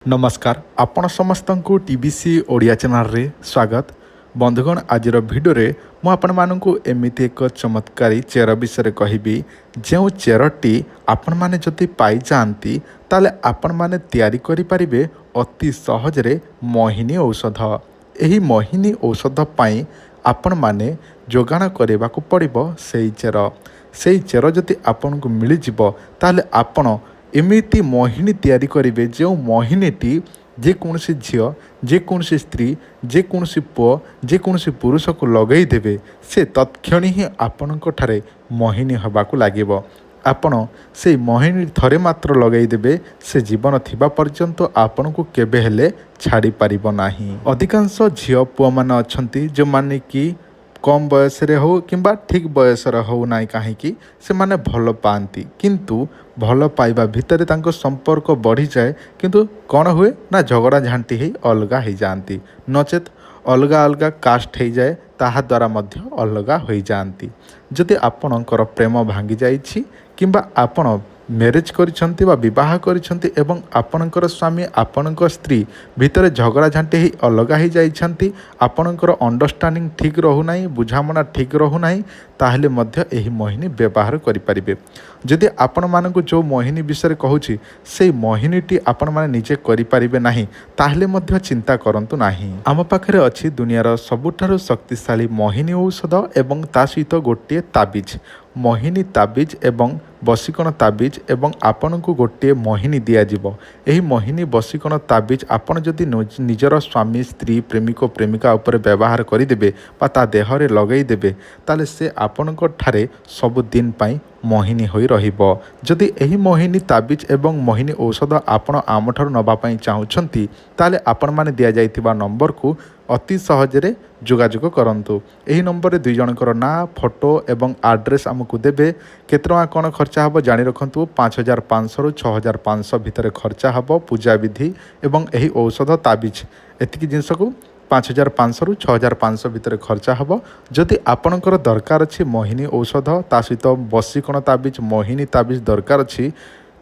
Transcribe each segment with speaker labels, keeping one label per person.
Speaker 1: नमस्कार आपण समस्त को टीबीसी ओडिया चैनल रे स्वागत बंधुगण आज भिडियो मु आपण मानू एमती एक चमत्कारी चेयर विषय कहबी जो चेयरटी आपण माने जदि पाई जाती ताले आपण माने तैयारी करि परिबे अति सहजरे मोहिनी औषध। एही मोहिनी औषध पाई आपण माने जोगाण करने को पड़िबो सेई चेयर जदि आपन को मिल जिवो ताले आपण एमिति मोहिनी तैयारी करिवे जो मोहिनीटी जेकोसी झील जेकोसी स्त्री जेकोसी पुओ जेकोसी पुरुष को लगई देवे से तत्क्षण ही आपणक ठारे मोहिनी हबाकू लागिबो। आपण से मोहिनी थरे मात्र लगई देवे से जीवन थिबा पर्यंत आपण को केबे हेले छाड़ी पारिबो नाही। अधिकांश झील पुओ माने अछंती जो माने कि कम बयस हो किंबा ठीक बयस हो ना कहीं से माने भल पाती किंतु भल पाइबा भितर तांको संपर्क बढ़ी जाए किंतु कौन हुए ना झगड़ा झांटी ही अलगा हो जाती नचेत अलगा अलगा कास्ट हो जाए ताहा द्वारा मध्य अलगा हो जाती। जदि आपणकर प्रेम भांगी जाइछि किंबा आपण मैरेज करिसंती वा विवाह करिसंती एवं आपणकर स्वामी आपणकर स्त्री भितर झगड़ा झांटी ही अलगा हो जाइछंती आपणकर अंडरस्टैंडिंग ठीक रहूना बुझामणा ठीक रहूना ताहले मध्य एही मोहिनी व्यवहार करिपारिबे। जदि आपण मानकु जो मोहिनी विषय कहूछि से मोहिनीटी आपण माने निजे करिपारिबे नाही ताहले मध्य चिंता करंतु नाही। आम पाखरे अछि दुनियार सबुठारु शक्तिशाली मोहिनी औषध एवं ता सहित गोटे ताबिज मोहिनी ताबिज एवं बसीकण ताबिज एवं आपण को गोटे मोहिनी दियाजिबो। एही मोहिनी बसीकण ताबिज आपण जदि निजर स्वामी स्त्री प्रेमिक प्रेमिका उपर व्यवहार करिदेबे बा ता देहरे लगई देबे ताले से आपणक ठारे सब दिन पाई मोहिनी होई रहिबो। जदि एही मोहिनी ताबिज एवं मोहिनी औषध आपण आमठारु नबा पई चाहुछंती ताले आपण माने दिया जाइतिबा नंबर को अति सहजरे जोगाजोग करंतु। एही नंबर रे दुई जनकर ना फोटो एवं एड्रेस आमको देबे केते टका कोन खर्चा हबो जानि रखंतु 5500 रु 6500 भितर खर्चा हबो पूजा विधि एवं एही औषध ताबिज एतिकी जिंस को 5500 रु 6500 भितर खर्चा हबो। जदि आपणकर दरकार अछि मोहिनी औषध ता सहित बसीकण ताबिज मोहिनी ताबिज दरकार अछि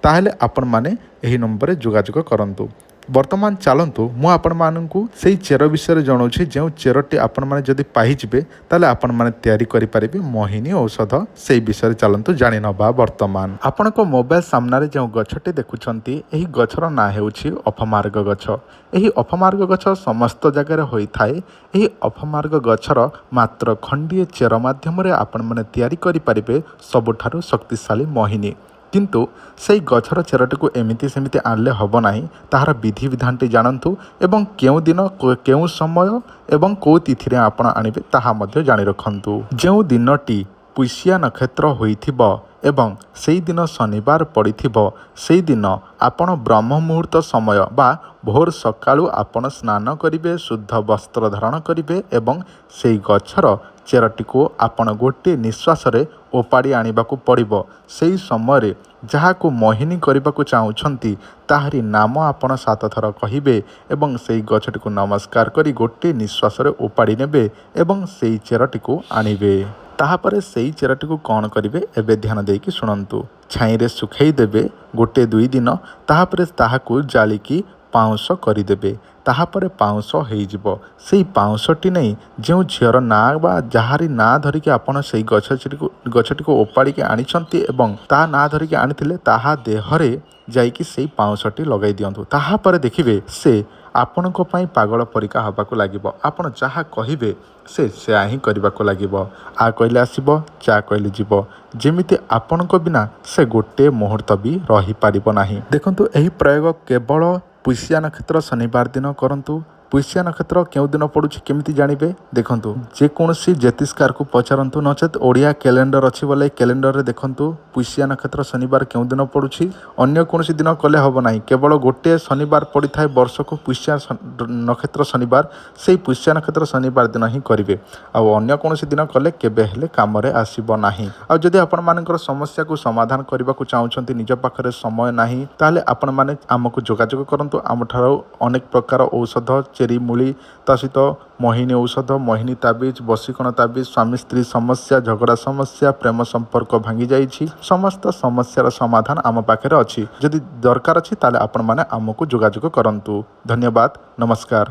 Speaker 1: ताहले आपण माने एही नंबर रे जोगाजोग करंतु। वर्तमान चलतु मु आपण मानू से चेर विषय जनाऊँ जो चेरटी आपण मैंने जदि पाइबे ताले आपण मैंने तैयारी करें मोहिनी औषध से विषय चलतु जानी नवा। वर्तमान आपण को मोबाइल सामने जो गछटी देखुंत यही गछर ना होउछि अफमार्ग गछ। यही अफमार्ग गछ समस्त जगार होता है। यही अफमार्ग गछर मात्र खंडीय चेर माध्यम आपण मैंने तैयारी करें सबुठारु शक्तिशाली मोहिनी किंतु से गछर चेरटी को एमिति सेमिति आनले हब नाही ताहार विधि विधानटी जानतु एवं केउ दिन केउ समय एवं को तिथि रे आपण आनिबे ताहा मध्य जानि रखंतु। जो दिनटी पुष्या नक्षत्र होइथिबो एवं सेई दिन शनिवार पड़िथिबो सेई दिन आपण ब्रह्म मुहूर्त समय बा भोर सकाळु आपण स्नान करिवे शुद्ध वस्त्र धारण करिवे एवं सेई गछर चेरटी को आपण गोटे निश्वास रे ओपाड़ी आनिबाकू पड़िबो। सेई समय जहाँ को मोहिनी करने को चाहूँगी ताहारी नाम आपण 7 थर कहिबे एवं सेई गछटी को नमस्कार करी गोटे निश्वास रे ओपाड़ी नेबे एवं सेई चेरटी को आनिबे। ताहापरे सेई चेरटी को कौन करिवे एबे ध्यान देकी शुणंतु। छाई रे सुखई देबे गोटे 2 दिन ताहापरे ताहाकू जालिकी पाउंस करिदेबे ताहापरे पाउंस होइजिबो। सेई पाउंसटी नहीं जो झीर ना बा जहारी ना धरिकी आपण सेई गछटी को ओपाड़ी के आनिछंती एवं ता ना धरिकी आनिथिले ताहा देहरे जाइकी सेई पाउंसटी लगाई दियंतु। ताहापरे देखिबे से आपणको पाई पागल परिका हबाकू लागिबो। आपण जहा कहिबे से ही करबाकू लागिबो। आ कहले आसीबो जा कहले जीवो जेमिति आपणको बिना से गोटे मुहूर्त भी रही पारिबो नाही। देखंतु एही प्रयोग केवल पुष्या नक्षत्र शनिवार दिन करंतु। पुष्या नक्षत्र केउ दिन पड़ुछि केमिति जानिबे देखंतु जेकोसी ज्योतिषकार को पचारंतु नचेत ओडिया कैलेंडर अछि बोले कैलेंडर रे देखंतु पुष्या नक्षत्र शनिवार केउ दिन पड़ुछि अन्य कोनोसी दिन कले हबो नाही। केवल गोटे शनिवार पड़ी थाए वर्ष को पुष्या नक्षत्र शनिवार सेई पुष्या नक्षत्र शनिवार दिन ही करिवे आ अन्य कोनोसी दिन कले केबे हेले काम रे आसीबो नाही। आ जदि आपण मानकर समस्या को समाधान करबा को चाहउछंती निज पाखरे समय नाही ताले आपण माने हमकु जोगाजोग करंतु। आमठारो अनेक प्रकार औषध ଚେରି ମୂଳି ତା ସହିତ ମୋହିନୀ ଔଷଧ, ମୋହିନୀ ତାବିଜ, ବଶୀକରଣ ତାବିଜ, ସ୍ୱାମୀ ସ୍ତ୍ରୀ ସମସ୍ୟା, ଝଗଡ଼ା ସମସ୍ୟା, ପ୍ରେମ ସମ୍ପର୍କ ଭାଙ୍ଗି ଯାଇଛି, ସମସ୍ତ ସମସ୍ୟାର ସମାଧାନ ଆମ ପାଖରେ ଅଛି। ଯଦି ଦରକାର ଅଛି ତାହେଲେ ଆପଣମାନେ ଆମକୁ ଯୋଗାଯୋଗ କରନ୍ତୁ। ଧନ୍ୟବାଦ, ନମସ୍କାର।